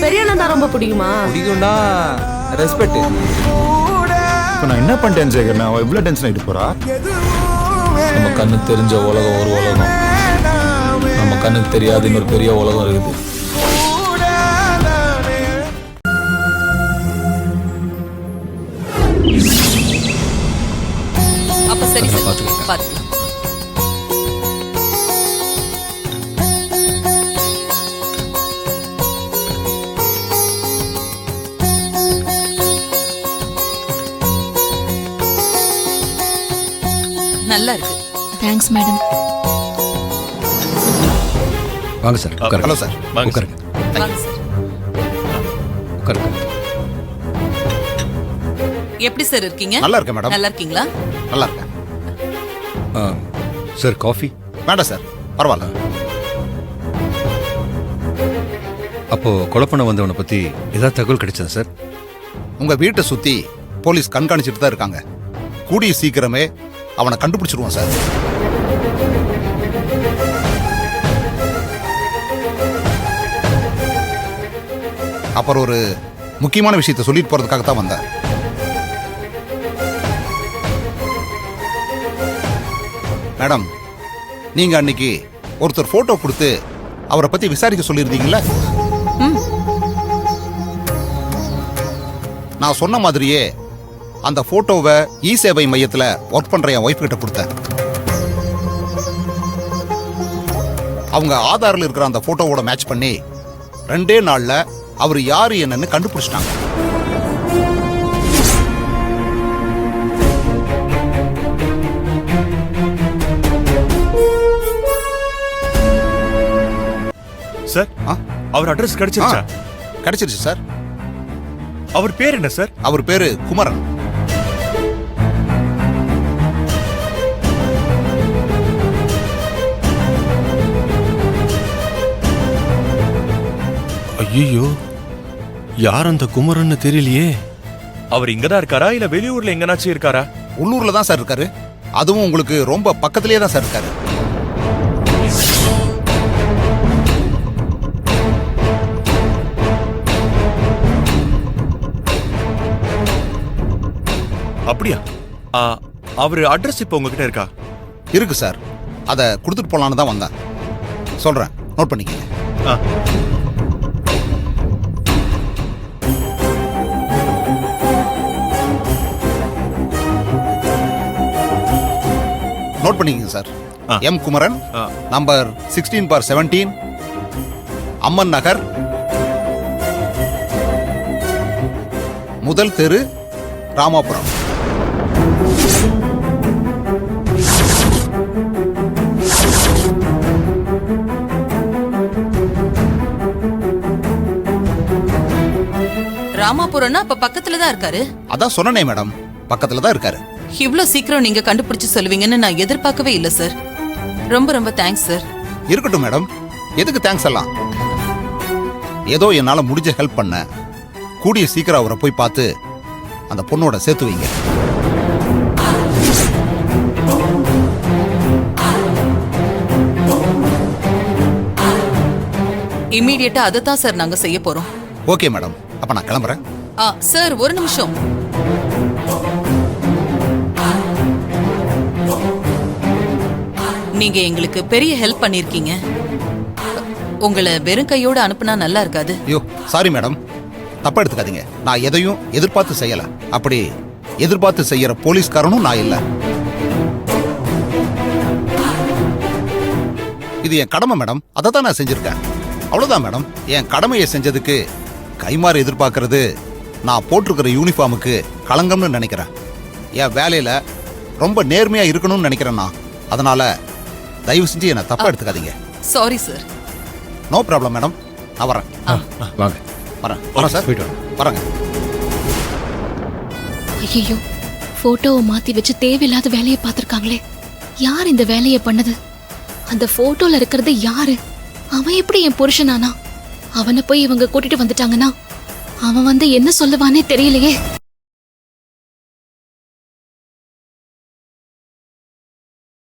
பெரிய அண்ணன் தான் ரொம்ப பிடிக்குமா? பிடிக்கும்னா ரெஸ்பெக்ட். இப்போ நான் என்ன பண்ணிட்டேன் சேகர்? நான் இவ்வளோ டென்ஷன் ஆகிட்டு போறா? நம்ம கண்ணுக்கு தெரிஞ்ச உலகம் ஒரு உலகம், நம்ம கண்ணுக்கு தெரியாத இன்னொரு பெரிய உலகம் இருக்குது. அப்ப சரி சார், பாத்துக்கலாம். நல்லா இருக்கு. Thanks madam. வாங்க சார். Hello sir. உட்காருங்க. வாங்க சார். உட்காருங்க. எப்படி சார் இருக்கீங்க? நல்லா இருக்கேன் மேடம். நல்லா இருக்கீங்களா? நல்லா இருக்கேன் சார். காஃபி வேண்டாம் சார், பரவாயில்ல. அப்போ கொலை பண்ண வந்தவனை பத்தி ஏதாவது தகவல் கிடைச்சதா சார்? உங்க வீட்டை சுத்தி போலீஸ் கண்காணிச்சுட்டு தான் இருக்காங்க. கூடிய சீக்கிரமே அவனை கண்டுபிடிச்சிருவோம் சார். அப்புறம் ஒரு முக்கியமான விஷயத்தை சொல்லிட்டு போறதுக்காக தான் வந்தேன். மேடம், நீங்க அன்னைக்கு ஒருத்தர் போட்டோ கொடுத்து அவரை பத்தி விசாரிக்க சொல்லியிருந்தீங்கல்ல? நான் சொன்ன மாதிரியே அந்த போட்டோவை இ சேவை மையத்தில் ஒர்க் பண்ற என் ஒய்ஃப் கிட்ட கொடுத்தேன். அவங்க ஆதாரில் இருக்கிற அந்த போட்டோவோட மேட்ச் பண்ணி 2 நாள்ல அவர் யாரு என்னன்னு கண்டுபிடிச்சிட்டாங்க. சார், அவர் அட்ரஸ் கிடைச்சிருச்சா? கிடைச்சிருச்சு சார். அவர் பேர் என்ன சார்? அவர் பேரு குமரன். ஐயோ, யார் அந்த குமரன்னு தெரியலையே. அவர் இங்கதான் இருக்காரா இல்ல வெளியூர்ல எங்கனாச்சும் இருக்காரா? உள்ளூர்ல தான் சார் இருக்காரு. அதுவும் உங்களுக்கு ரொம்ப பக்கத்திலேயே தான் சார் இருக்காரு. அப்படியா? அவர் அட்ரஸ் இப்ப உங்ககிட்ட இருக்கா? இருக்கு சார். அதை கொடுத்துட்டு போலான்னு தான் வந்தேன். சொல்றேன், நோட் பண்ணிக்கங்க. நோட் பண்ணிக்கங்க சார். எம் குமரன், நம்பர் 16/17, அம்மன் நகர், முதல் தெரு, ராமாபுரம். ராமாபுரம்னா அப்ப பக்கத்துல தான் இருக்காரு. அதான் சொன்னனே மேடம், பக்கத்துல தான் இருக்காரு. இவ்ளோ சீக்கிரம் நீங்க கண்டுபிடிச்சு சொல்லுவீங்கன்னு நான் எதிர்பார்க்கவே இல்ல சார். ரொம்ப ரொம்ப தேங்க்ஸ் சார். இருக்கட்டும் மேடம், எதுக்கு தேங்க்ஸ் எல்லாம்? ஏதோ என்னால முடிஞ்ச ஹெல்ப் பண்ண. கூடிய சீக்கிரம் அவரை போய் பார்த்து அந்த பொண்ணோட சேர்த்து வைங்க. இம்மீடியட்டா அதை தான் சார் நாங்க செய்ய போறோம். ஓகே மேடம், அப்ப நான் கிளம்புறேன். சார் ஒரு நிமிஷம். நீங்க எங்களுக்கு பெரிய ஹெல்ப் பண்ணிருக்கீங்க. உங்களை வெறும் கையோட அனுப்புனா நல்லா இருக்காது. ஐயோ சாரி மேடம், தப்பா எடுத்துக்காதீங்க. நான் எதையும் எதிர்பார்த்து செய்யல. அப்படி எதிர்பார்த்து செய்யற போலீஸ்காரனும் நான் இல்ல. இது என் கடமை மேடம், அதை தான் நான் செஞ்சிருக்கேன். அவ்வளவுதான் மேடம். என் கடமையை செஞ்சதுக்கு கைமாறு எதிர்பார்க்கறது நான் போட்டிருக்கிற யூனிஃபார்முக்கு களங்கம்னு நினைக்கிறேன். என் வேலையில ரொம்ப நேர்மையா இருக்கணும்னு நினைக்கிறேன் நான். அதனால தயவு செஞ்சு என்ன தப்பா எடுத்துக்காதீங்க. Sorry sir. No problem madam, நான் வரேன். வாங்க. வரேன் சார். போயிட்டு வரேங்க. ஐயோ, போட்டோவை மாத்தி வச்சு தேவையில்லாத வேலையை பார்த்திருக்காங்களே. யார் இந்த வேலையை பண்ணது? அந்த போட்டோல இருக்கிறது யாரு? அவன் எப்படி என் புருஷனானா? அவனை போய் இவங்க கூட்டிட்டு வந்துட்டாங்கன்னா அவன் வந்து என்ன சொல்லுவானே தெரியலையே.